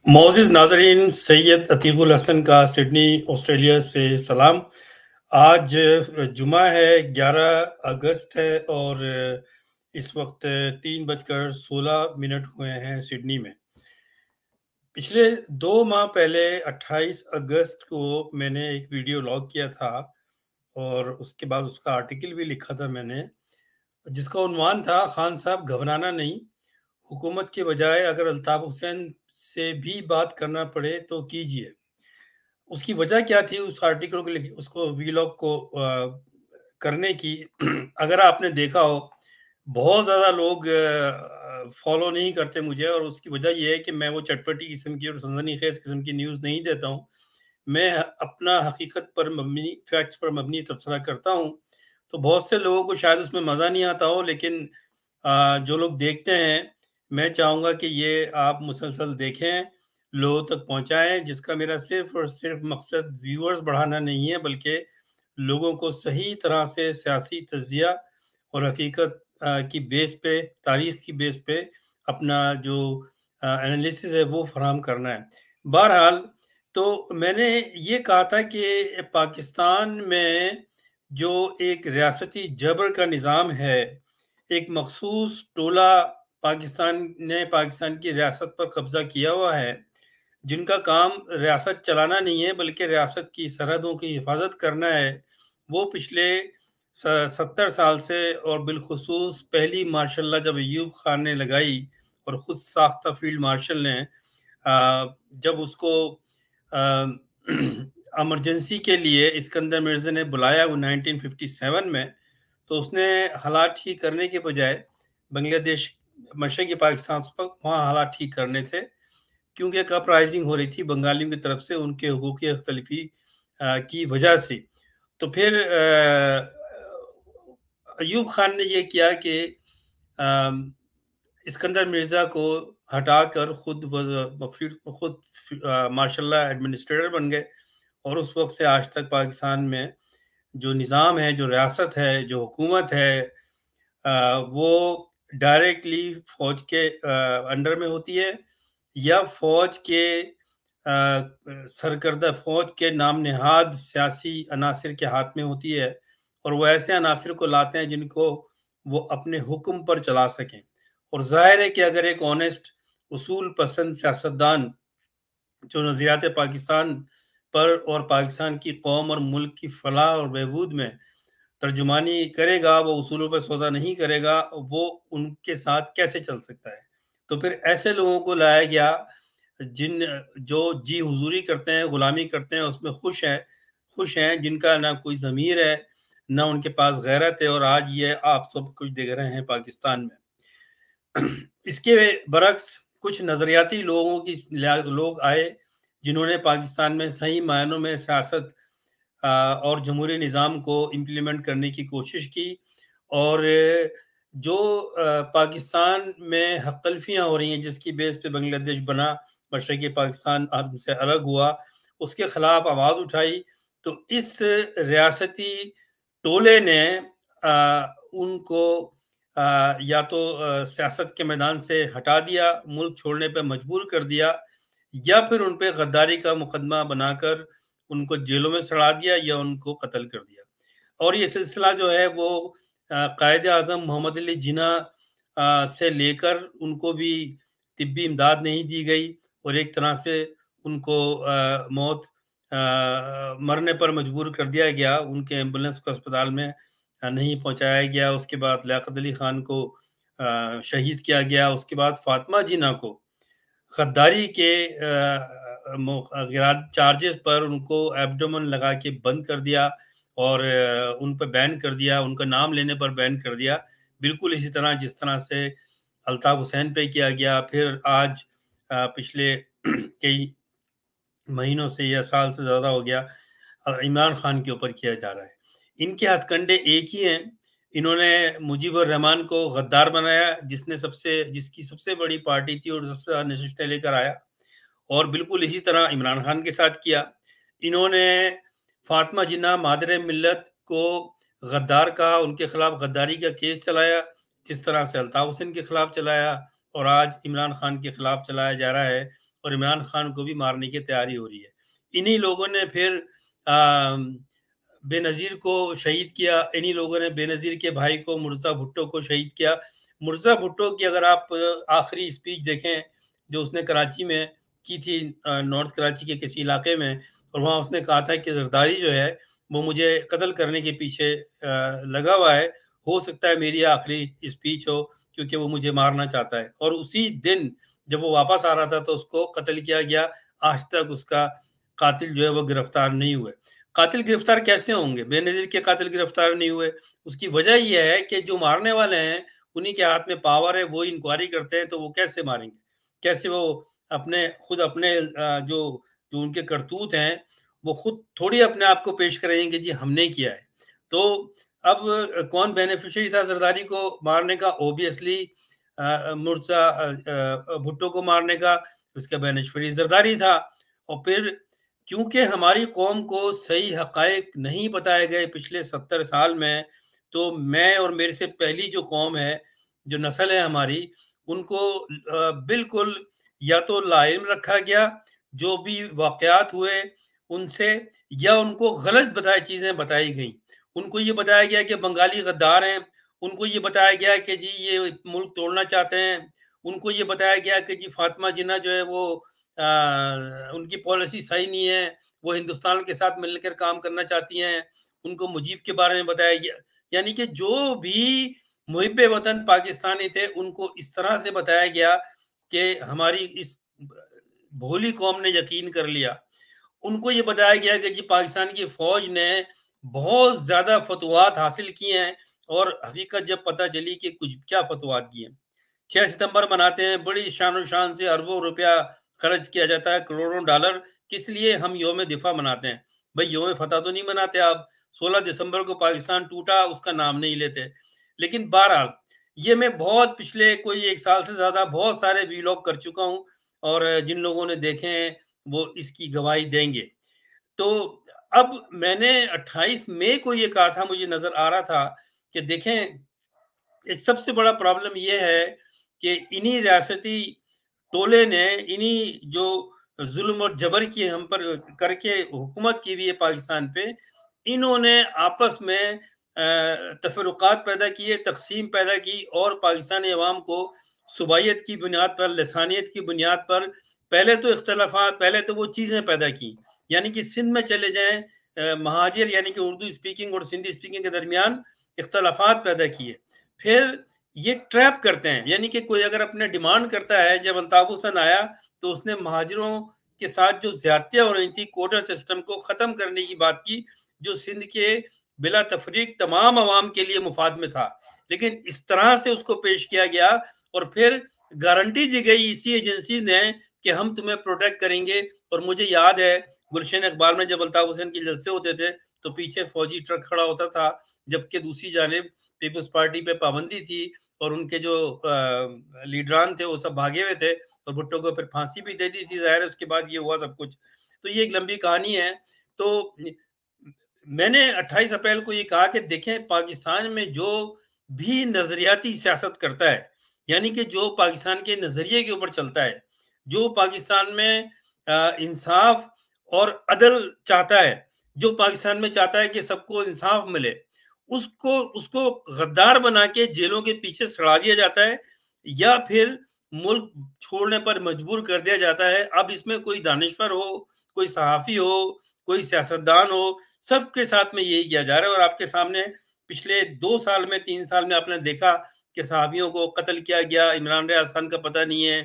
معزز ناظرین، سید عتیق الحسن کا سڈنی آسٹریلیا سے سلام۔ آج جمعہ ہے، 11 اگست ہے اور اس وقت 3:16 ہوئے ہیں سڈنی میں۔ پچھلے 2 ماہ پہلے 28 اگست کو میں نے ایک ویڈیو لاگ کیا تھا اور اس کے بعد اس کا آرٹیکل بھی لکھا تھا میں نے، جس کا عنوان تھا خان صاحب گھبرانا نہیں، حکومت کے بجائے اگر الطاف حسین سے بھی بات کرنا پڑے تو کیجیے۔ اس کی وجہ کیا تھی اس آرٹیکل کو اس کو ویلاگ کو کرنے کی؟ اگر آپ نے دیکھا ہو، بہت زیادہ لوگ فالو نہیں کرتے مجھے، اور اس کی وجہ یہ ہے کہ میں وہ چٹپٹی قسم کی اور سنسنی خیز قسم کی نیوز نہیں دیتا ہوں۔ میں اپنا حقیقت پر مبنی، فیکٹس پر مبنی تبصرہ کرتا ہوں، تو بہت سے لوگوں کو شاید اس میں مزہ نہیں آتا ہو، لیکن جو لوگ دیکھتے ہیں، میں چاہوں گا کہ یہ آپ مسلسل دیکھیں، لوگوں تک پہنچائیں، جس کا میرا صرف اور صرف مقصد ویورز بڑھانا نہیں ہے، بلکہ لوگوں کو صحیح طرح سے سیاسی تجزیہ اور حقیقت کی بیس پہ، تاریخ کی بیس پہ اپنا جو انالیسس ہے وہ فراہم کرنا ہے۔ بہرحال تو میں نے یہ کہا تھا کہ پاکستان میں جو ایک ریاستی جبر کا نظام ہے، ایک مخصوص ٹولہ پاکستان کی ریاست پر قبضہ کیا ہوا ہے، جن کا کام ریاست چلانا نہیں ہے بلکہ ریاست کی سرحدوں کی حفاظت کرنا ہے، وہ پچھلے 70 سال سے، اور بالخصوص پہلی مارشل لا جب ایوب خان نے لگائی اور خود ساختہ فیلڈ مارشل نے جب اس کو ایمرجنسی کے لیے اسکندر مرزا نے بلایا وہ 1957 میں، تو اس نے حالات ٹھیک کرنے کے بجائے بنگلہ دیش، مشرقی پاکستان وہاں حالات ٹھیک کرنے تھے، کیونکہ ایک اپرائزنگ ہو رہی تھی بنگالیوں کی طرف سے ان کے حقوقی اختلافی کی وجہ سے۔ تو پھر ایوب خان نے یہ کیا کہ اسکندر مرزا کو ہٹا کر خود مارشل لا ایڈمنسٹریٹر بن گئے، اور اس وقت سے آج تک پاکستان میں جو نظام ہے، جو ریاست ہے، جو حکومت ہے، وہ ڈائریکٹلی فوج کے انڈر میں ہوتی ہے، یا فوج کے سرکردہ، فوج کے نام نہاد سیاسی عناصر کے ہاتھ میں ہوتی ہے، اور وہ ایسے عناصر کو لاتے ہیں جن کو وہ اپنے حکم پر چلا سکیں۔ اور ظاہر ہے کہ اگر ایک آنیسٹ، اصول پسند سیاستدان جو نظریات پاکستان پر اور پاکستان کی قوم اور ملک کی فلاح اور بہبود میں ترجمانی کرے گا، وہ اصولوں پر سودا نہیں کرے گا، وہ ان کے ساتھ کیسے چل سکتا ہے؟ تو پھر ایسے لوگوں کو لایا گیا جو جی حضوری کرتے ہیں، غلامی کرتے ہیں، اس میں خوش ہیں، جن کا نہ کوئی ضمیر ہے، نہ ان کے پاس غیرت ہے، اور آج یہ آپ سب کچھ دیکھ رہے ہیں پاکستان میں۔ اس کے برعکس کچھ نظریاتی لوگ آئے جنہوں نے پاکستان میں صحیح معنوں میں سیاست اور جمہوری نظام کو امپلیمنٹ کرنے کی کوشش کی، اور جو پاکستان میں حق تلفیاں ہو رہی ہیں، جس کی بیس پہ بنگلہ دیش بنا، مشرقی پاکستان سے الگ ہوا، اس کے خلاف آواز اٹھائی، تو اس ریاستی ٹولے نے ان کو یا تو سیاست کے میدان سے ہٹا دیا، ملک چھوڑنے پہ مجبور کر دیا، یا پھر ان پہ غداری کا مقدمہ بنا کر ان کو جیلوں میں سڑا دیا یا ان کو قتل کر دیا۔ اور یہ سلسلہ جو ہے وہ قائد اعظم محمد علی جناح سے لے کر ان کو بھی طبی امداد نہیں دی گئی، اور ایک طرح سے ان کو مرنے پر مجبور کر دیا گیا، ان کے ایمبولنس کو اسپتال میں نہیں پہنچایا گیا۔ اس کے بعد لیاقت علی خان کو شہید کیا گیا، اس کے بعد فاطمہ جناح کو غداری کے چارجز پر ان کو ایبڈومن لگا کے بند کر دیا، اور ان پہ بین کر دیا، ان کا نام لینے پر بین کر دیا، بالکل اسی طرح جس طرح سے الطاف حسین پہ کیا گیا، پھر آج پچھلے کئی مہینوں سے یا سال سے زیادہ ہو گیا عمران خان کے اوپر کیا جا رہا ہے۔ ان کے ہتھ کنڈے ایک ہی ہیں، انہوں نے مجیب الرحمان کو غدار بنایا، جس کی سب سے بڑی پارٹی تھی اور سب سے زیادہ نشستیں لے کر آیا، اور بالکل اسی طرح عمران خان کے ساتھ کیا۔ انہوں نے فاطمہ جناح مادر ملت کو غدار کہا، ان کے خلاف غداری کا کیس چلایا، جس طرح سے الطاف حسین کے خلاف چلایا، اور آج عمران خان کے خلاف چلایا جا رہا ہے، اور عمران خان کو بھی مارنے کی تیاری ہو رہی ہے۔ انہی لوگوں نے پھر بے نظیر کو شہید کیا، انہی لوگوں نے بے نظیر کے بھائی کو مرزا بھٹو کو شہید کیا۔ مرزا بھٹو کی اگر آپ آخری اسپیچ دیکھیں جو اس نے کراچی میں کی تھی، نارتھ کراچی کے کسی علاقے میں، اور وہاں اس نے کہا تھا کہ زرداری جو ہے وہ مجھے قتل کرنے کے پیچھے لگا ہوا ہے، ہو سکتا ہے میری آخری اسپیچ ہو کیونکہ وہ مجھے مارنا چاہتا ہے۔ اور اسی دن جب وہ واپس آ رہا تھا تو اس کو قتل کیا گیا۔ آج تک اس کا قاتل جو ہے وہ گرفتار نہیں ہوئے۔ قاتل گرفتار کیسے ہوں گے؟ بے نظیر کے قاتل گرفتار نہیں ہوئے، اس کی وجہ یہ ہے کہ جو مارنے والے ہیں انہی کے ہاتھ میں پاور ہے، وہ انکوائری کرتے ہیں، تو وہ کیسے ماریں گے؟ کیسے وہ خود اپنے جو ان کے کرتوت ہیں وہ خود تھوڑی اپنے آپ کو پیش کریں گے جی ہم نے کیا ہے۔ تو اب کون بینیفیشری تھا زرداری کو مارنے کا؟ اوبیسلی مرزا بھٹو کو مارنے کا اس کا بینیفیشری زرداری تھا۔ اور پھر کیونکہ ہماری قوم کو صحیح حقائق نہیں بتائے گئے پچھلے 70 سال میں، تو میں اور میرے سے پہلی جو قوم ہے، جو نسل ہے ہماری، ان کو بالکل یا تو لا علم رکھا گیا جو بھی واقعات ہوئے ان سے، یا ان کو غلط چیزیں بتائی گئیں۔ ان کو یہ بتایا گیا کہ بنگالی غدار ہیں، ان کو یہ بتایا گیا کہ جی یہ ملک توڑنا چاہتے ہیں، ان کو یہ بتایا گیا کہ جی فاطمہ جناح جو ہے وہ ان کی پالیسی صحیح نہیں ہے، وہ ہندوستان کے ساتھ مل کر کام کرنا چاہتی ہیں، ان کو مجیب کے بارے میں بتایا گیا۔ یعنی کہ جو بھی محب وطن پاکستانی تھے ان کو اس طرح سے بتایا گیا کہ ہماری اس بھولی قوم نے یقین کر لیا۔ ان کو یہ بتایا گیا کہ جی پاکستان کی فوج نے بہت زیادہ فتوحات حاصل کی ہیں، اور حقیقت جب پتہ چلی کہ کچھ کیا فتوحات کی ہیں۔ 6 ستمبر مناتے ہیں، بڑی شان و شان سے اربوں روپیہ خرچ کیا جاتا ہے، کروڑوں ڈالر، کس لیے؟ ہم یوم دفاع مناتے ہیں۔ بھئی یوم فتح تو نہیں مناتے آپ، 16 دسمبر کو پاکستان ٹوٹا اس کا نام نہیں لیتے۔ لیکن بہرحال یہ میں بہت پچھلے کوئی 1 سال سے زیادہ بہت سارے ویلاگ کر چکا ہوں، اور جن لوگوں نے دیکھے ہیں وہ اس کی گواہی دیں گے۔ تو اب میں نے 28 مئی کو یہ کہا تھا، مجھے نظر آ رہا تھا کہ دیکھیں ایک سب سے بڑا پرابلم یہ ہے کہ انہی ریاستی ٹولے نے انہی جو ظلم اور جبر کی ہم پر کر کے حکومت کی ہوئی ہے پاکستان پہ، انہوں نے آپس میں تفرقات پیدا کیے، تقسیم پیدا کی، اور پاکستانی عوام کو صوبائیت کی بنیاد پر، لسانیت کی بنیاد پر پہلے تو اختلافات، پہلے تو وہ چیزیں پیدا کی، یعنی کہ سندھ میں چلے جائیں، مہاجر یعنی کہ اردو اسپیکنگ اور سندھی اسپیکنگ کے درمیان اختلافات پیدا کیے۔ پھر یہ ٹریپ کرتے ہیں، یعنی کہ کوئی اگر اپنے ڈیمانڈ کرتا ہے، جب الطاف حسن آیا تو اس نے مہاجروں کے ساتھ جو زیادتیاں ہو رہی تھی، کوٹا سسٹم کو ختم کرنے کی بات کی، جو سندھ کے بلا تفریق تمام عوام کے لیے مفاد میں تھا، لیکن اس طرح سے اس کو پیش کیا گیا، اور پھر گارنٹی دی گئی اسی ایجنسی نے کہ ہم تمہیں پروٹیکٹ کریں گے۔ اور مجھے یاد ہے گلشن اقبال میں جب الطاف حسین کے جلسے ہوتے تھے تو پیچھے فوجی ٹرک کھڑا ہوتا تھا، جبکہ دوسری جانب پیپلز پارٹی پہ پابندی تھی، اور ان کے جو لیڈران تھے وہ سب بھاگے ہوئے تھے، اور بھٹو کو پھر پھانسی بھی دے دی تھی، ظاہر ہے اس کے بعد یہ ہوا سب کچھ۔ تو یہ ایک لمبی کہانی ہے۔ تو میں نے 28 اپریل کو یہ کہا کہ دیکھیں پاکستان میں جو بھی نظریاتی سیاست کرتا ہے، یعنی کہ جو پاکستان کے نظریے کے اوپر چلتا ہے، جو پاکستان میں انصاف اور عدل چاہتا ہے، جو پاکستان میں چاہتا ہے کہ سب کو انصاف ملے، اس کو غدار بنا کے جیلوں کے پیچھے سڑا دیا جاتا ہے، یا پھر ملک چھوڑنے پر مجبور کر دیا جاتا ہے۔ اب اس میں کوئی دانشور ہو، کوئی صحافی ہو، کوئی سیاستدان ہو، سب کے ساتھ میں یہی کیا جا رہا ہے۔ اور آپ کے سامنے پچھلے 2 سال میں 3 سال میں آپ نے دیکھا کہ صحافیوں کو قتل کیا گیا، عمران ریاض خان کا پتہ نہیں ہے،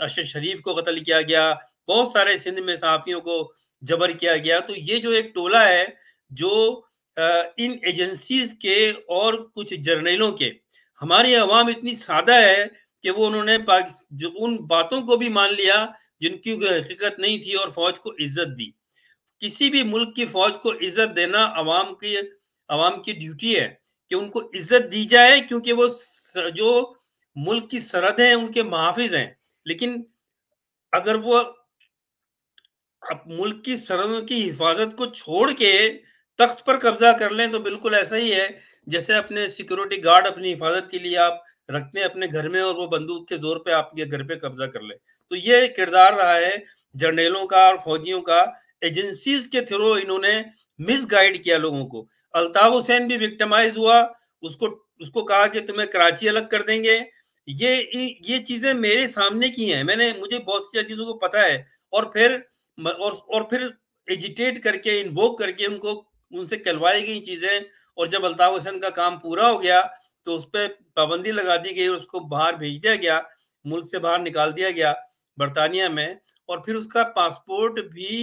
ارشد شریف کو قتل کیا گیا، بہت سارے سندھ میں صحافیوں کو جبر کیا گیا۔ تو یہ جو ایک ٹولہ ہے جو ان ایجنسیز کے اور کچھ جرنیلوں کے، ہماری عوام اتنی سادہ ہے کہ وہ انہوں نے ان باتوں کو بھی مان لیا جن کی حقیقت نہیں تھی، اور فوج کو عزت دی۔ کسی بھی ملک کی فوج کو عزت دینا عوام کی ڈیوٹی ہے کہ ان کو عزت دی جائے، کیونکہ وہ جو ملک کی سرحدیں ہیں ان کے محافظ ہیں۔ لیکن اگر وہ ملک کی سرحدوں کی حفاظت کو چھوڑ کے تخت پر قبضہ کر لیں تو بالکل ایسا ہی ہے جیسے اپنے سیکیورٹی گارڈ اپنی حفاظت کے لیے آپ رکھتے ہیں اپنے گھر میں، اور وہ بندوق کے زور پہ آپ کے گھر پہ قبضہ کر لے۔ تو یہ کردار رہا ہے جرنیلوں کا اور فوجیوں کا، ایجنسیز کے تھرو انہوں نے مس گائیڈ کیا لوگوں کو۔ الطاف حسین بھی وکٹمائز ہوا، اس کو کہا کہ تمہیں کراچی الگ کر دیں گے۔ یہ چیزیں میرے سامنے کی ہیں، مجھے بہت سی چیزوں کو پتا ہے، اور پھر ایجیٹیٹ کر کے انووک کر کے ان سے کہلوائی گئی چیزیں، اور جب الطاف حسین کا کام پورا ہو گیا تو اس پہ پابندی لگا دی گئی، اس کو باہر بھیج دیا گیا، ملک سے باہر نکال دیا گیا برطانیہ میں، اور پھر اس کا پاسپورٹ بھی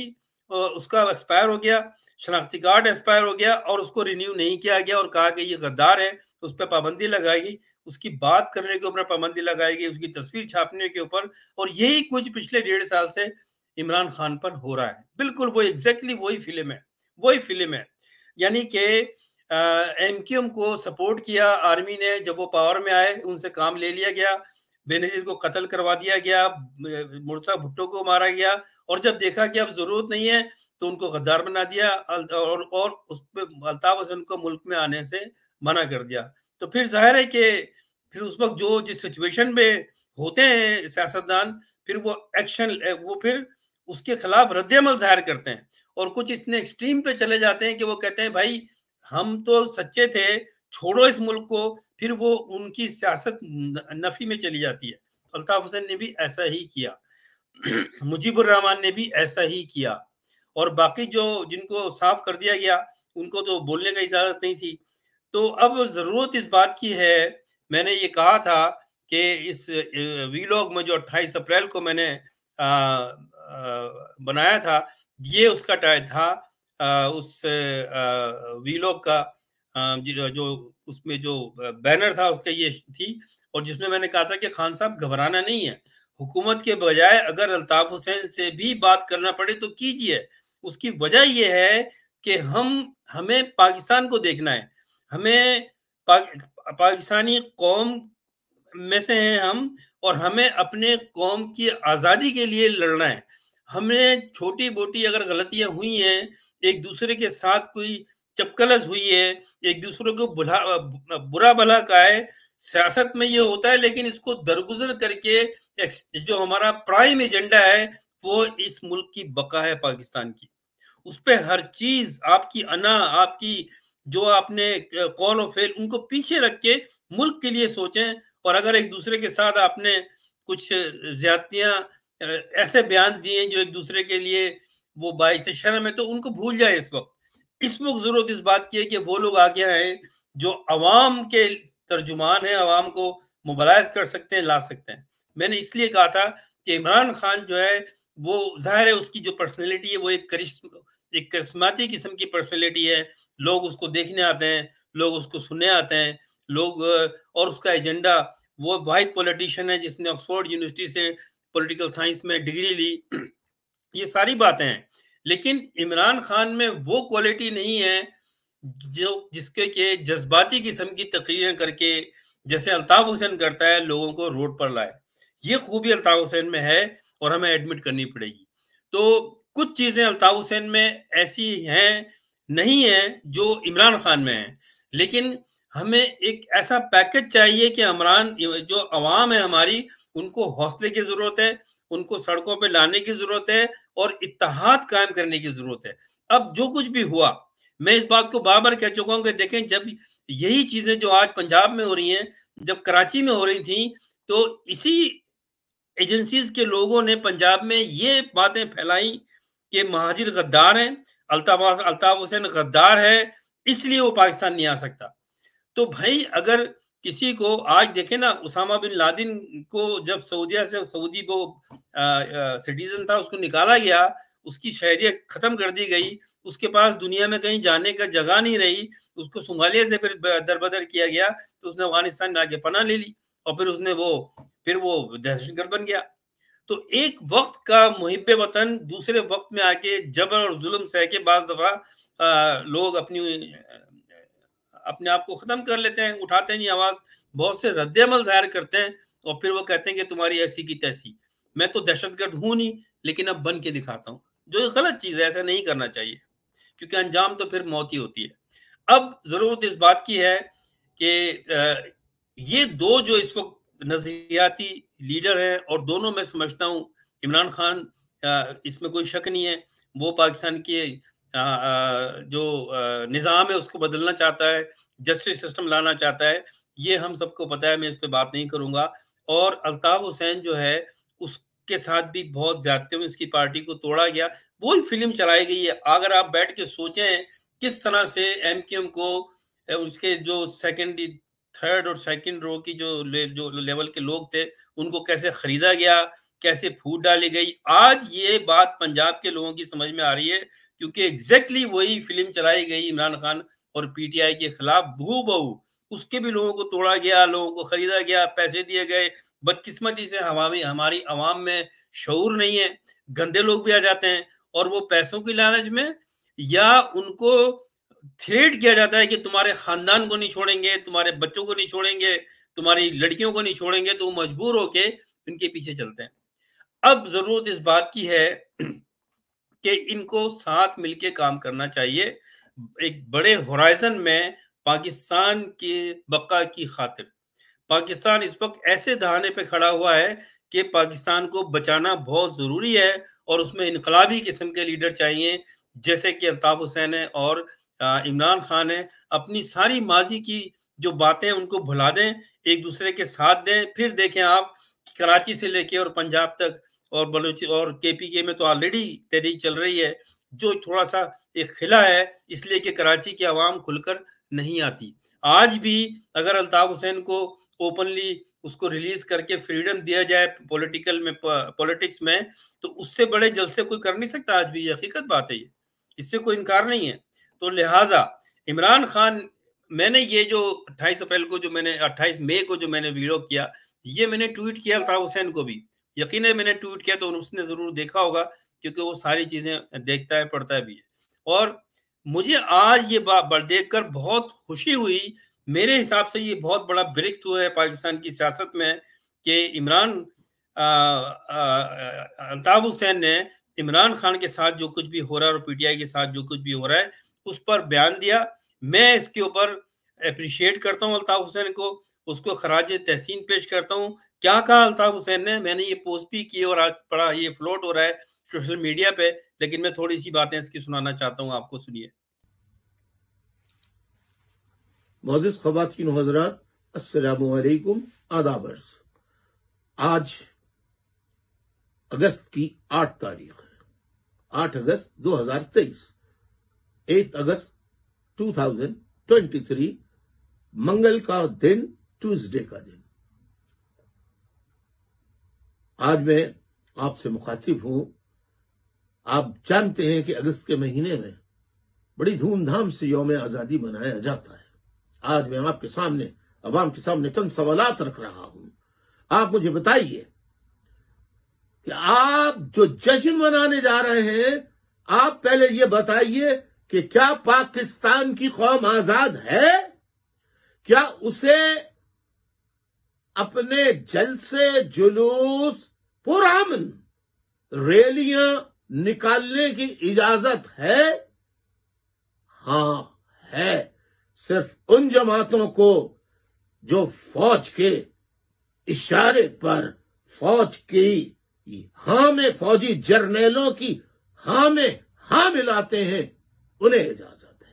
اس کا ایکسپائر ہو گیا، شناختی کارڈ ایکسپائر ہو گیا، اور اس کو رینیو نہیں کیا گیا، اور کہا کہ یہ غدار ہے، اس پہ پابندی لگائی گئی، اس کی بات کرنے کے اوپر پابندی لگائی گئی، اس کی تصویر چھاپنے کے اوپر، اور یہی کچھ پچھلے 1.5 سال سے عمران خان پر ہو رہا ہے۔ بالکل وہ ایگزیکٹلی وہی فلم ہے، یعنی کہ ایم کیو ایم کو سپورٹ کیا آرمی نے، جب وہ پاور میں آئے ان سے کام لے لیا گیا، بے نظیر کو قتل کروا دیا گیا، مرزا بھٹو کو مارا گیا، اور جب دیکھا کہ اب ضرورت نہیں ہے تو ان کو غدار بنا دیا، اور اس پہ الطاف حسین کو ملک میں آنے سے منع کر دیا۔ تو پھر ظاہر ہے کہ پھر اس وقت جس سچویشن میں ہوتے ہیں سیاستدان، پھر وہ ایکشن، وہ پھر اس کے خلاف رد عمل ظاہر کرتے ہیں، اور کچھ اتنے ایکسٹریم پہ چلے جاتے ہیں کہ وہ کہتے ہیں بھائی ہم تو سچے تھے، چھوڑو اس ملک کو، پھر وہ ان کی سیاست نفی میں چلی جاتی ہے۔ الطاف حسین نے بھی ایسا ہی کیا، مجیب الرحمان نے بھی ایسا ہی کیا، اور باقی جن کو صاف کر دیا گیا ان کو تو بولنے کا اجازت نہیں تھی۔ تو اب ضرورت اس بات کی ہے، میں نے یہ کہا تھا کہ اس ویلاگ میں جو 28 اپریل کو میں نے بنایا تھا، یہ اس کا ٹائم تھا، اس ویلاگ کا جو اس میں جو بینر تھا اس کا یہ تھی، اور جس میں نے کہا تھا کہ خان صاحب گھبرانا نہیں ہے، حکومت کے بجائے اگر الطاف حسین سے بھی بات کرنا پڑے تو کیجئے۔ اس کی وجہ یہ ہے کہ ہمیں پاکستان کو دیکھنا ہے، ہمیں پاکستانی قوم میں سے ہیں ہم، اور ہمیں اپنے قوم کی آزادی کے لیے لڑنا ہے۔ ہمیں چھوٹی موٹی اگر غلطیاں ہوئی ہیں، ایک دوسرے کے ساتھ کوئی چپکلز ہوئی ہے، ایک دوسرے کو برا بھلا کہا ہے، سیاست میں یہ ہوتا ہے، لیکن اس کو درگزر کر کے جو ہمارا پرائم ایجنڈا ہے وہ اس ملک کی بقا ہے، پاکستان کی، اس پہ ہر چیز، آپ کی انا، آپ کی جو آپ نے قول و فعل، ان کو پیچھے رکھ کے ملک کے لیے سوچیں، اور اگر ایک دوسرے کے ساتھ آپ نے کچھ زیادتیاں ایسے بیان دیے جو ایک دوسرے کے لیے وہ باعث شرم ہے، تو ان کو بھول جائے۔ اس وقت ضرورت اس بات کی ہے کہ وہ لوگ آگے آئیں جو عوام کے ترجمان ہیں، عوام کو موبلائز کر سکتے ہیں، لا سکتے ہیں۔ میں نے اس لیے کہا تھا کہ عمران خان جو ہے وہ ظاہر ہے اس کی جو پرسنالٹی ہے وہ ایک کرسماتی قسم کی پرسنالٹی ہے، لوگ اس کو دیکھنے آتے ہیں، لوگ اس کو سننے آتے ہیں، اور اس کا ایجنڈا، وہ واحد پولیٹیشین ہے جس نے آکسفورڈ یونیورسٹی سے پولیٹیکل سائنس میں ڈگری لی، یہ ساری باتیں ہیں، لیکن عمران خان میں وہ کوالٹی نہیں ہے جس کے جذباتی قسم کی تقریریں کر کے جیسے الطاف حسین کرتا ہے لوگوں کو روڈ پر لائے۔ یہ خوبی الطاف حسین میں ہے اور ہمیں ایڈمٹ کرنی پڑے گی۔ تو کچھ چیزیں الطاف حسین میں ایسی ہیں نہیں ہیں جو عمران خان میں ہیں، لیکن ہمیں ایک ایسا پیکج چاہیے کہ جو عوام ہے ہماری، ان کو حوصلے کی ضرورت ہے، ان کو سڑکوں پہ لانے کی ضرورت ہے، اور اتحاد قائم کرنے کی ضرورت ہے۔ اب جو کچھ بھی ہوا، میں اس بات کو بار بار کہہ چکا ہوں کہ دیکھیں، جب یہی چیزیں جو آج پنجاب میں ہو رہی ہیں، جب کراچی میں ہو رہی تھیں، تو اسی ایجنسیز کے لوگوں نے پنجاب میں یہ باتیں پھیلائیں کہ مہاجر غدار ہیں، الطاف حسین غدار ہے، اس لیے وہ پاکستان نہیں آ سکتا۔ تو بھائی اگر کسی کو آج دیکھیں نا، اسامہ بن لادن کو جب سعودیہ سے، سعودی وہ سٹیزن تھا، اس کو نکالا گیا، اس کی شہریت ختم کر دی گئی، اس کے پاس دنیا میں کہیں جانے کا جگہ نہیں رہی، اس کو صومالیہ سے پھر دربدر کیا گیا، تو اس نے افغانستان میں آ کے پناہ لے لی، اور پھر وہ دہشت گرد بن گیا۔ تو ایک وقت کا محب وطن دوسرے وقت میں آ کے جبر اور ظلم سہ کے بعض دفعہ لوگ اپنے آپ کو ختم کر لیتے ہیں، اٹھاتے نہیں آواز، بہت سے رد عمل ظاہر کرتے ہیں، اور پھر وہ کہتے ہیں کہ تمہاری ایسی کی تیسی۔ میں تو دہشت گرد ہوں نہیں، لیکن اب بن کے دکھاتا ہوں، جو غلط چیز ہے، ایسا نہیں کرنا چاہیے، کیونکہ انجام تو پھر موت ہی ہوتی ہے۔ اب ضرورت اس بات کی ہے کہ یہ دو جو اس وقت نظریاتی لیڈر ہیں، اور دونوں میں سمجھتا ہوں عمران خان اس میں کوئی شک نہیں ہے، وہ پاکستان کے جو نظام ہے اس کو بدلنا چاہتا ہے، جسٹس سسٹم لانا چاہتا ہے، یہ ہم سب کو پتا ہے، میں اس پہ بات نہیں کروں گا۔ اور الطاف حسین جو ہے اس کے ساتھ بھی بہت زیادتی ہوئی، اس کی پارٹی کو توڑا گیا، وہی فلم چلائی گئی ہے۔ اگر آپ بیٹھ کے سوچیں کس طرح سے ایم کیو ایم کو اس کے جو سیکنڈ تھرڈ اور سیکنڈ رو کی جو لیول کے لوگ تھے ان کو کیسے خریدا گیا، کیسے پھوٹ ڈالی گئی، آج یہ بات پنجاب کے لوگوں کی سمجھ میں آ رہی ہے، کیونکہ ایگزیکٹلی وہی فلم چلائی گئی عمران خان اور پی ٹی آئی کے خلاف بہو بہو، اس کے بھی لوگوں کو توڑا گیا، لوگوں کو خریدا گیا، پیسے دیے گئے۔ بدقسمتی سے ہماری عوام میں شعور نہیں ہے، گندے لوگ بھی آ جاتے ہیں اور وہ پیسوں کی لالچ میں، یا ان کو تھریٹ کیا جاتا ہے کہ تمہارے خاندان کو نہیں چھوڑیں گے، تمہارے بچوں کو نہیں چھوڑیں گے، تمہاری لڑکیوں کو نہیں چھوڑیں گے، تو وہ مجبور ہو کے ان کے پیچھے چلتے ہیں۔ اب ضرورت اس بات کی ہے کہ ان کو ساتھ مل کے کام کرنا چاہیے، ایک بڑے ہورائزن میں پاکستان کے بقا کی خاطر۔ پاکستان اس وقت ایسے دہانے پہ کھڑا ہوا ہے کہ پاکستان کو بچانا بہت ضروری ہے، اور اس میں انقلابی قسم کے لیڈر چاہیے، جیسے کہ الطاف حسین ہے اور عمران خان ہے۔ اپنی ساری ماضی کی جو باتیں ان کو بھلا دیں، ایک دوسرے کے ساتھ دیں، پھر دیکھیں آپ کراچی سے لے کے اور پنجاب تک اور بلوچی اور کے پی کے میں تو آلریڈی تحریک چل رہی ہے، جو تھوڑا سا ایک خلا ہے، اس لیے کہ کراچی کی عوام کھل کر نہیں آتی۔ آج بھی اگر الطاف حسین کو اوپنلی اس کو ریلیز کر کے فریڈم دیا جائے پولیٹکس میں، تو اس سے بڑے جلسے کوئی کر نہیں سکتا، آج بھی یہ حقیقت بات ہے، اس سے کوئی انکار نہیں ہے۔ تو لہٰذا عمران خان، میں نے یہ جو 28 مئی کو جو میں نے ویڈیو کیا، یہ میں نے ٹویٹ کیا الطاف حسین کو بھی، یقیناً میں نے ٹویٹ کیا تو اس نے ضرور دیکھا ہوگا، کیونکہ وہ ساری چیزیں دیکھتا ہے، پڑھتا بھی ہے۔ اور مجھے آج یہ بات دیکھ کر بہت خوشی ہوئی، میرے حساب سے یہ بہت بڑا بریک تھرو ہے پاکستان کی سیاست میں، کہ الطاف حسین نے عمران خان کے ساتھ جو کچھ بھی ہو رہا ہے اور پی ٹی آئی کے ساتھ جو کچھ بھی ہو رہا ہے اس پر بیان دیا۔ میں اس کے اوپر اپریشیٹ کرتا ہوں الطاف حسین کو، اس کو خراج تحسین پیش کرتا ہوں۔ کیا کہا الطاف حسین نے، میں نے یہ پوسٹ بھی کی اور آج پڑا یہ فلوٹ ہو رہا ہے سوشل میڈیا پہ، لیکن میں تھوڑی سی باتیں اس کی سنانا چاہتا ہوں، آپ کو سنیے۔ معزز خواتین و حضرات، السلام علیکم، آداب عرض۔ آج اگست کی 8 تاریخ ہے، 8 اگست 2023، 8 اگست 2023، منگل کا دن، ٹیوزڈے کا دن۔ آج میں آپ سے مخاطب ہوں۔ آپ جانتے ہیں کہ اگست کے مہینے میں بڑی دھوم دھام سے یوم آزادی منایا جاتا ہے۔ آج میں آپ کے سامنے، عوام کے سامنے چند سوالات رکھ رہا ہوں۔ آپ مجھے بتائیے کہ آپ جو جشن منانے جا رہے ہیں، آپ پہلے یہ بتائیے کہ کیا پاکستان کی قوم آزاد ہے؟ کیا اسے اپنے جلسے، جلوس، پرامن ریلیاں نکالنے کی اجازت ہے؟ ہاں ہے، صرف ان جماعتوں کو جو فوج کے اشارے پر، فوج کی ہاں میں، فوجی جرنیلوں کی ہاں میں ہاں ملاتے ہیں، انہیں اجازت ہے۔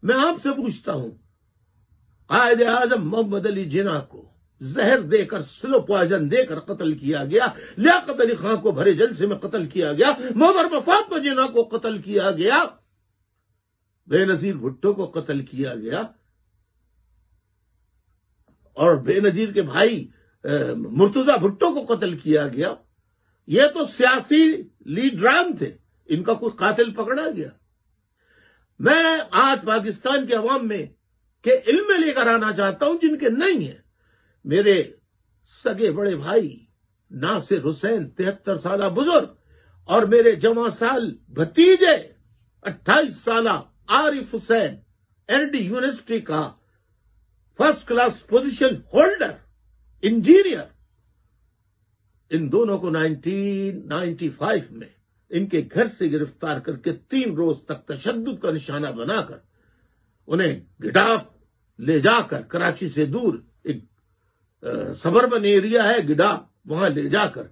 میں آپ سے پوچھتا ہوں، قائد اعظم محمد علی جناح کو زہر دے کر، سلو پوائزن دے کر قتل کیا گیا، لیاقت علی خان کو بھرے جلسے میں قتل کیا گیا، محترمہ فاطمہ جناح کو قتل کیا گیا، بے نظیر بھٹو کو قتل کیا گیا، اور بے نظیر کے بھائی مرتضی بھٹو کو قتل کیا گیا۔ یہ تو سیاسی لیڈران تھے، ان کا کوئی قاتل پکڑا گیا؟ میں آج پاکستان کے عوام میں کے علم میں لے کر آنا چاہتا ہوں، جن کے نہیں ہیں۔ میرے سگے بڑے بھائی ناصر حسین 73 سالہ بزرگ، اور میرے جوان سال بھتیجے 28 سالہ Arif Hussain, L D university کا first class position holder, engineer, ان دونوں کو 1995 میں ان کے گھر سے گرفتار کر کے 3 روز تک تشدد کا نشانہ بنا کر انہیں گڈاپ لے جا کر، کراچی سے دور ایک سبربن ایریا ہے گڈاپ، وہاں لے جا کر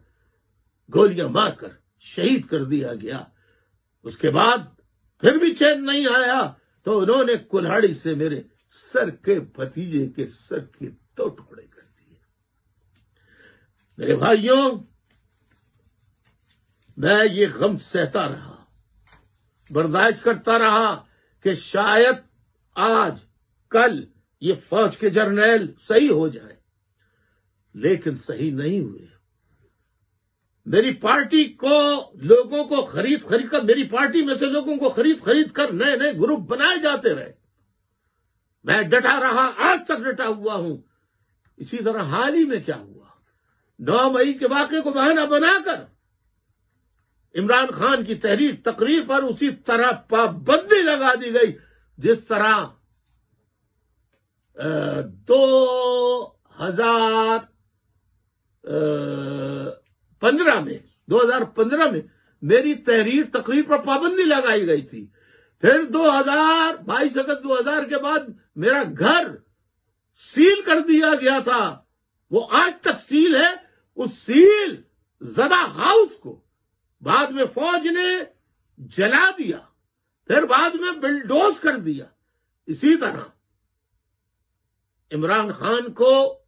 گولیاں مار کر شہید کر دیا گیا۔ اس کے بعد پھر بھی چین نہیں آیا تو انہوں نے کلہاڑی سے میرے سر کے بھتیجے کے سر کے 2 ٹکڑے کر دیے۔ میرے بھائیوں، میں یہ غم سہتا رہا، برداشت کرتا رہا کہ شاید آج کل یہ فوج کے جرنیل صحیح ہو جائے، لیکن صحیح نہیں ہوئے۔ میری پارٹی کو لوگوں کو خرید کر، میری پارٹی میں سے لوگوں کو خرید کر نئے نئے گروپ بنائے جاتے رہے۔ میں ڈٹا رہا، آج تک ڈٹا ہوا ہوں۔ اسی طرح حال ہی میں کیا ہوا، 9 مئی کے واقعے کو بہانہ بنا کر عمران خان کی تقریر پر اسی طرح پابندی لگا دی گئی جس طرح 2015 میں میری تقریر پر پابندی لگائی گئی تھی۔ پھر 22 اگست 2000 کے بعد میرا گھر سیل کر دیا گیا تھا، وہ آج تک سیل ہے۔ اس سیل زدہ ہاؤس کو بعد میں فوج نے جلا دیا، پھر بعد میں بلڈوز کر دیا۔ اسی طرح عمران خان کو،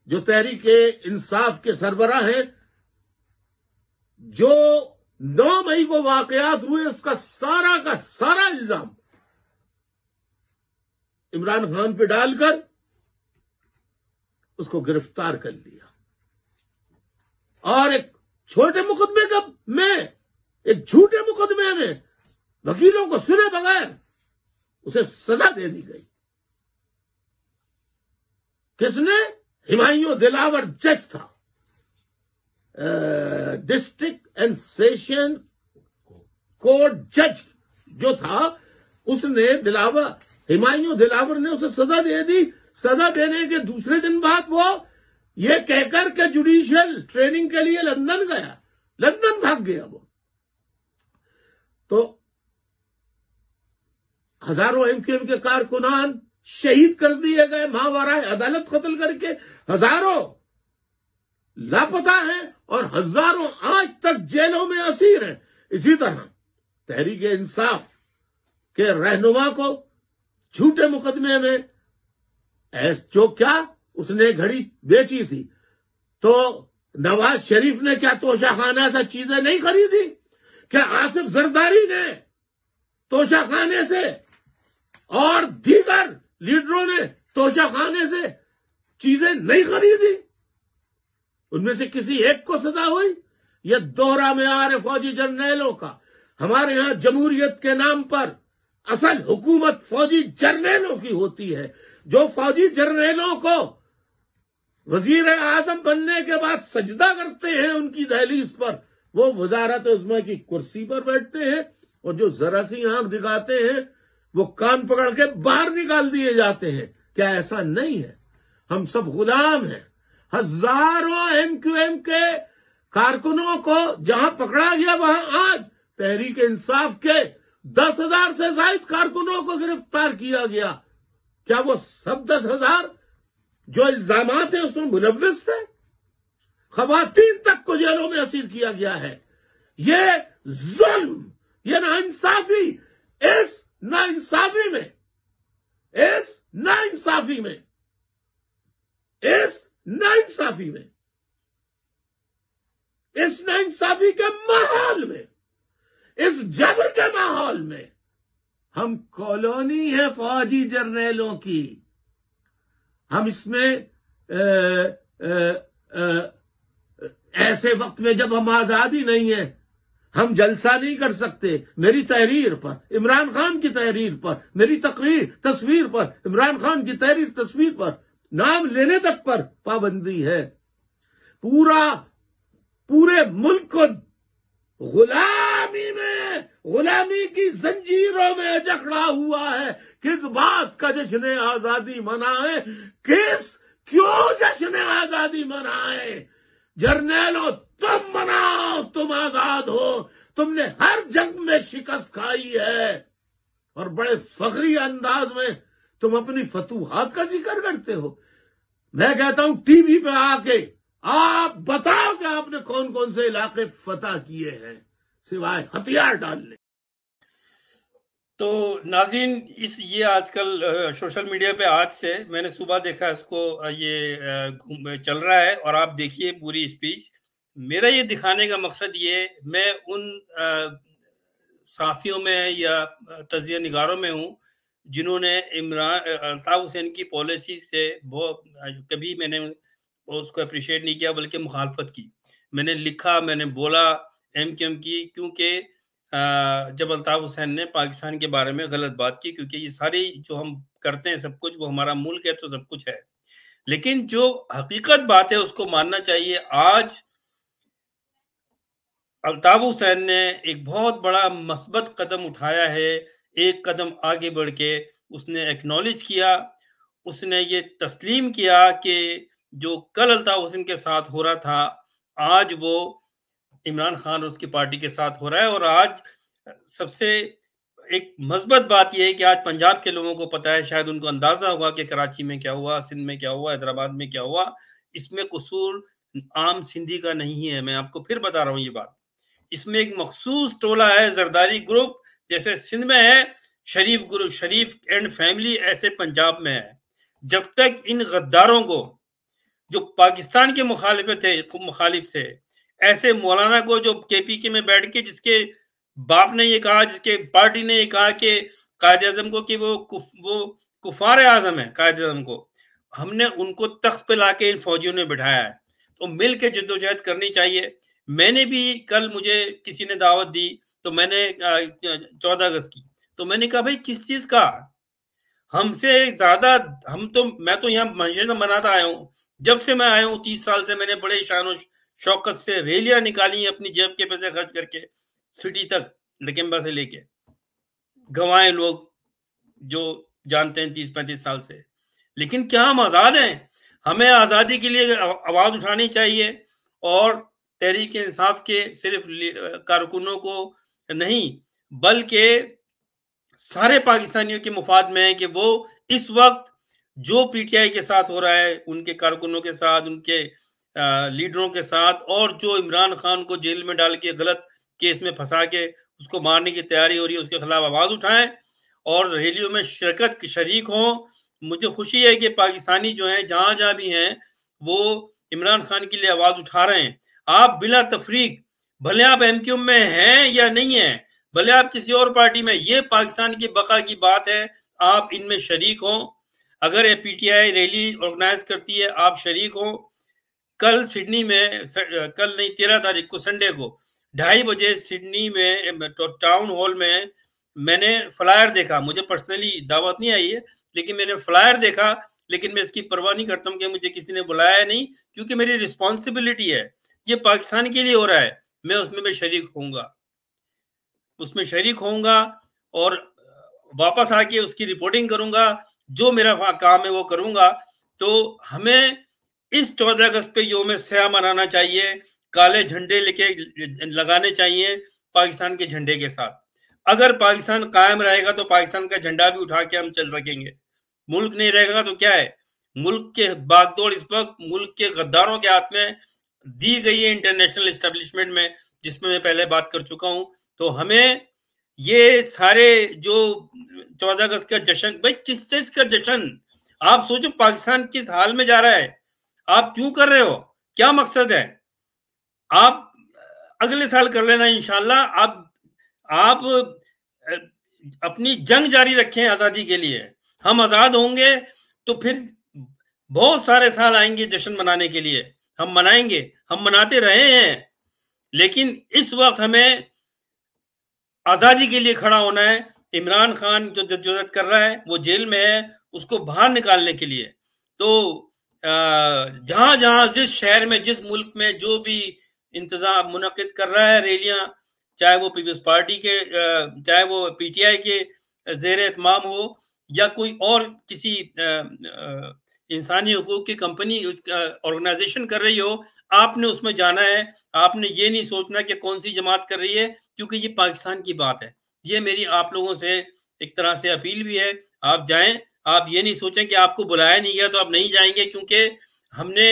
جو تحریک انصاف کے سربراہ ہیں، جو 9 مئی کو واقعات ہوئے اس کا سارا الزام عمران خان پہ ڈال کر اس کو گرفتار کر لیا، اور ایک چھوٹے مقدمے میں، ایک جھوٹے مقدمے میں وکیلوں کو سنے بغیر اسے سزا دے دی گئی۔ کس نے؟ ہمایوں دلاور جج تھا، ڈسٹرکٹ اینڈ سیشن کورٹ جج جو تھا، اس نے ہمایوں دلاور نے اسے سزا دے دی۔ سزا دینے کے دوسرے دن بعد وہ یہ کہہ کر کہ جوڈیشل ٹریننگ کے لیے لندن گیا، لندن بھاگ گیا وہ۔ تو ہزاروں MQM کے کارکنان شہید کر دیے گئے، ماورائے عدالت قتل کر کے، ہزاروں لاپتہ ہیں اور ہزاروں آج تک جیلوں میں اسیر ہیں۔ اسی طرح تحریک انصاف کے رہنما کو جھوٹے مقدمے میں جو کیا اس نے گھڑی بیچی تھی، تو نواز شریف نے کیا توشہ خانہ سے چیزیں نہیں خریدی؟ کیا آصف زرداری نے توشہ خانے سے اور دیگر لیڈروں نے توشہ خانے سے چیزیں نہیں خریدی؟ ان میں سے کسی ایک کو سزا ہوئی؟ یہ دوہرا معیار ہے فوجی جرنیلوں کا۔ ہمارے ہاں جمہوریت کے نام پر اصل حکومت فوجی جرنیلوں کی ہوتی ہے، جو فوجی جرنیلوں کو وزیر اعظم بننے کے بعد سجدہ کرتے ہیں ان کی دہلیز پر، وہ وزارت عظمیٰ کی کرسی پر بیٹھتے ہیں، اور جو ذرا سی آنکھ دکھاتے ہیں وہ کان پکڑ کے باہر نکال دیے جاتے ہیں۔ کیا ایسا نہیں ہے؟ ہم سب غلام ہیں۔ ہزاروں MQM کے کارکنوں کو جہاں پکڑا گیا وہاں آج تحریک انصاف کے 10,000 سے زائد کارکنوں کو گرفتار کیا گیا۔ کیا وہ سب 10,000 جو الزامات ہیں اس میں ملوث تھے؟ خواتین تک کو جیلوں میں اسیر کیا گیا ہے۔ یہ ظلم، یہ ناانصافی، اس ناانصافی کے ماحول میں، اس جبر کے ماحول میں ہم کالونی ہے فوجی جرنیلوں کی۔ ہم اس میں ایسے وقت میں جب ہم آزادی نہیں ہے، ہم جلسہ نہیں کر سکتے۔ میری تحریر پر، عمران خان کی تحریر پر، میری تصویر پر، عمران خان کی تحریر تصویر پر نام لینے تک پر پابندی ہے۔ پورے ملک کو غلامی کی زنجیروں میں جکڑا ہوا ہے۔ کس بات کا جشن آزادی منائے؟ کیوں جشن آزادی منائے؟ جرنیلوں تم مناؤ، تم آزاد ہو، تم نے ہر جنگ میں شکست کھائی ہے، اور بڑے فخری انداز میں تم اپنی فتوحات کا ذکر کرتے ہو۔ میں کہتا ہوں ٹی وی پہ آ کے آپ بتاؤ کہ آپ نے کون کون سے علاقے فتح کیے ہیں سوائے ہتھیار ڈالنے. تو ناظرین، یہ آج کل سوشل میڈیا پہ آج سے میں نے صبح دیکھا اس کو، یہ چل رہا ہے، اور آپ دیکھیے پوری اسپیچ. میرا یہ دکھانے کا مقصد یہ، میں ان صحافیوں میں یا تجزیہ نگاروں میں ہوں جنہوں نے الطاف حسین کی پالیسی سے کبھی میں نے اس کو اپریشیٹ نہیں کیا، بلکہ مخالفت کی. میں نے لکھا، میں نے بولا ایم کیو ایم کی، کیونکہ جب الطاف حسین نے پاکستان کے بارے میں غلط بات کی، کیونکہ یہ ساری جو ہم کرتے ہیں سب کچھ وہ ہمارا ملک ہے تو سب کچھ ہے، لیکن جو حقیقت بات ہے اس کو ماننا چاہیے. آج الطاف حسین نے ایک بہت بڑا مثبت قدم اٹھایا ہے، ایک قدم آگے بڑھ کے اس نے ایکنالج کیا، اس نے یہ تسلیم کیا کہ جو کل الطاف حسین کے ساتھ ہو رہا تھا آج وہ عمران خان اور اس کی پارٹی کے ساتھ ہو رہا ہے. اور آج سب سے ایک مثبت بات یہ ہے کہ آج پنجاب کے لوگوں کو پتہ ہے، شاید ان کو اندازہ ہوگا کہ کراچی میں کیا ہوا، سندھ میں کیا ہوا، حیدرآباد میں کیا ہوا. اس میں قصور عام سندھی کا نہیں ہے، میں آپ کو پھر بتا رہا ہوں یہ بات. اس میں ایک مخصوص ٹولہ ہے، زرداری گروپ، جیسے سندھ میں ہے شریف گروپ، شریف اینڈ فیملی، ایسے پنجاب میں ہے. جب تک ان غداروں کو جو پاکستان کے مخالف تھے، ایسے مولانا کو جو کے پی کے میں بیٹھ کے جس کے باپ نے یہ کہا، جس کے پارٹی نے یہ کہا کہ قائد اعظم کو کہ وہ کفار اعظم ہے، قائد اعظم کو، ہم نے ان کو تخت پہ لا کے ان فوجیوں نے بٹھایا ہے. تو مل کے جدوجہد کرنی چاہیے. میں نے بھی کل مجھے کسی نے دعوت دی تو میں نے 14 اگست کی، تو میں نے کہا بھائی کس چیز کا، ہم سے زیادہ میں تو یہاں معاشرے سے مناتا آیا ہوں. جب سے میں آیا ہوں 30 سال سے، میں نے بڑے شان و شوکت سے ریلیاں نکالی اپنی جیب کے پیسے خرچ کر کے، سٹی تک لکمبا سے لے کے، گوائے لوگ جو جانتے ہیں 30-35 سال سے. لیکن کیا ہم آزاد ہیں؟ ہمیں آزادی کے لیے آواز اٹھانی چاہیے، اور تحریک انصاف کے صرف کارکنوں کو نہیں بلکہ سارے پاکستانیوں کے مفاد میں ہے کہ وہ اس وقت جو پی ٹی آئی کے ساتھ ہو رہا ہے، ان کے کارکنوں کے ساتھ، ان کے لیڈروں کے ساتھ، اور جو عمران خان کو جیل میں ڈال کے غلط کیس میں پھنسا کے اس کو مارنے کی تیاری ہو رہی ہے، اس کے خلاف آواز اٹھائیں اور ریلیوں میں شریک ہوں. مجھے خوشی ہے کہ پاکستانی جو ہیں جہاں جہاں بھی ہیں وہ عمران خان کے لیے آواز اٹھا رہے ہیں. آپ بلا تفریق، بھلے آپ ایم کیو ایم میں ہیں یا نہیں ہیں، بھلے آپ کسی اور پارٹی میں، یہ پاکستان کی بقا کی بات ہے، آپ ان میں شریک ہوں. اگر P T I rally organise کرتی ہے، آپ شریک ہوں. کل سڈنی میں، کل نہیں 13 تاریخ کو سنڈے کو 2:30 بجے سڈنی میں ٹاؤن ہال میں نے فلائر دیکھا. مجھے پرسنلی دعوت نہیں آئی ہے، لیکن میں نے فلائر دیکھا. لیکن میں اس کی پرواہ نہیں کرتا ہوں کہ مجھے کسی نے بلایا نہیں، کیونکہ میری رسپانسبلٹی ہے، یہ پاکستان کے لیے ہو رہا ہے، میں اس میں شریک ہوں گا، اس میں شریک ہوں گا، اور واپس آ کے اس کی رپورٹنگ کروں گا، جو میرا کام ہے وہ کروں گا. تو ہمیں اس 14 اگست پہ یوم سیاہ منانا چاہیے، کالے جھنڈے لے کے لگانے چاہیے پاکستان کے جھنڈے کے ساتھ. اگر پاکستان قائم رہے گا تو پاکستان کا جھنڈا بھی اٹھا کے ہم چل سکیں گے. ملک نہیں رہے گا تو کیا ہے؟ ملک کے باغ دوڑ اس وقت ملک کے غداروں کے ہاتھ میں دی گئی ہے، انٹرنیشنل اسٹیبلشمنٹ میں، جس میں پہلے بات کر چکا ہوں. تو ہمیں یہ سارے جو 14 اگست کا جشن، بھائی کس چیز کا جشن؟ آپ سوچو پاکستان کس حال میں جا رہا ہے، آپ کیوں کر رہے ہو، کیا مقصد ہے؟ آپ اگلے سال کر لینا انشاءاللہ. آپ اپنی جنگ جاری رکھیں آزادی کے لیے. ہم آزاد ہوں گے تو پھر بہت سارے سال آئیں گے جشن منانے کے لیے، ہم منائیں گے، ہم مناتے رہے ہیں. لیکن اس وقت ہمیں آزادی کے لیے کھڑا ہونا ہے. عمران خان جو جدوجہد کر رہا ہے، وہ جیل میں ہے، اس کو باہر نکالنے کے لیے. تو جہاں جہاں جس شہر میں، جس ملک میں جو بھی انتظام منعقد کر رہا ہے ریلیاں، چاہے وہ پیپلز پارٹی کے، چاہے وہ پی ٹی آئی کے زیر اہتمام ہو، یا کوئی اور کسی انسانی حقوق کی کمپنی آرگنائزیشن کر رہی ہو، آپ نے اس میں جانا ہے. آپ نے یہ نہیں سوچنا کہ کون سی جماعت کر رہی ہے، کیونکہ یہ پاکستان کی بات ہے. یہ میری آپ لوگوں سے ایک طرح سے اپیل بھی ہے، آپ جائیں. آپ یہ نہیں سوچیں کہ آپ کو بلایا نہیں گیا تو آپ نہیں جائیں گے، کیونکہ ہم نے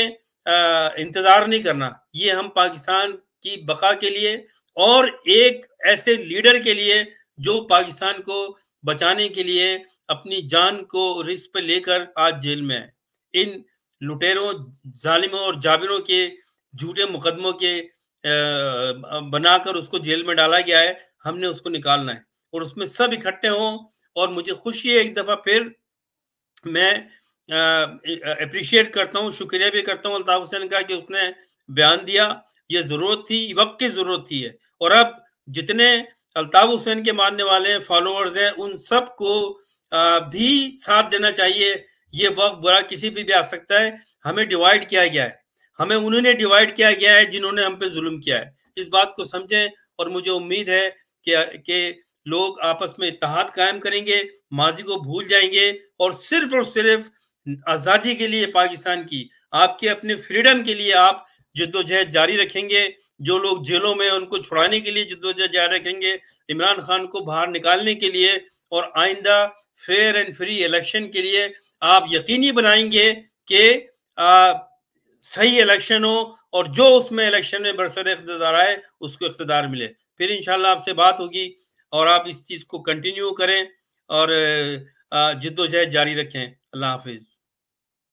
انتظار نہیں کرنا. یہ ہم پاکستان کی بقا کے لیے اور ایک ایسے لیڈر کے لیے جو پاکستان کو بچانے کے لیے اپنی جان کو رسک پہ لے کر آج جیل میں ہے. ان لٹیروں، ظالموں اور جابروں کے جھوٹے مقدموں کے بنا کر اس کو جیل میں ڈالا گیا ہے. ہم نے اس کو نکالنا ہے اور اس میں سب اکٹھے ہوں. اور مجھے خوشی ہے ایک دفعہ پھر میں اپریشیٹ کرتا ہوں، شکریہ بھی کرتا ہوں الطاف حسین کا کہ اس نے بیان دیا. یہ ضرورت تھی، وقت کی ضرورت تھی ہے. اور اب جتنے الطاف حسین کے ماننے والے ہیں، فالوورز ہیں، ان سب کو بھی ساتھ دینا چاہیے. یہ وقت برا کسی بھی آ سکتا ہے. ہمیں ڈیوائیڈ کیا گیا ہے، ہمیں انہوں نے ڈیوائیڈ کیا گیا ہے جنہوں نے ہم پہ ظلم کیا ہے. اس بات کو سمجھیں اور مجھے امید ہے کہ لوگ آپس میں اتحاد قائم کریں گے، ماضی کو بھول جائیں گے اور صرف آزادی کے لیے پاکستان کی، آپ کے اپنے فریڈم کے لیے آپ جدوجہد جاری رکھیں گے. جو لوگ جیلوں میں ان کو چھڑانے کے لیے جدوجہد جاری رکھیں گے، عمران خان کو باہر نکالنے کے لیے اور آئندہ فیئر اینڈ فری الیکشن کے لیے آپ یقینی بنائیں گے کہ صحیح الیکشن ہو اور جو اس میں الیکشن میں برسر اقتدار آئے اس کو اقتدار ملے. پھر انشاءاللہ آپ سے بات ہوگی اور آپ اس چیز کو کنٹینیو کریں اور جدوجہد جاری رکھیں. اللہ حافظ.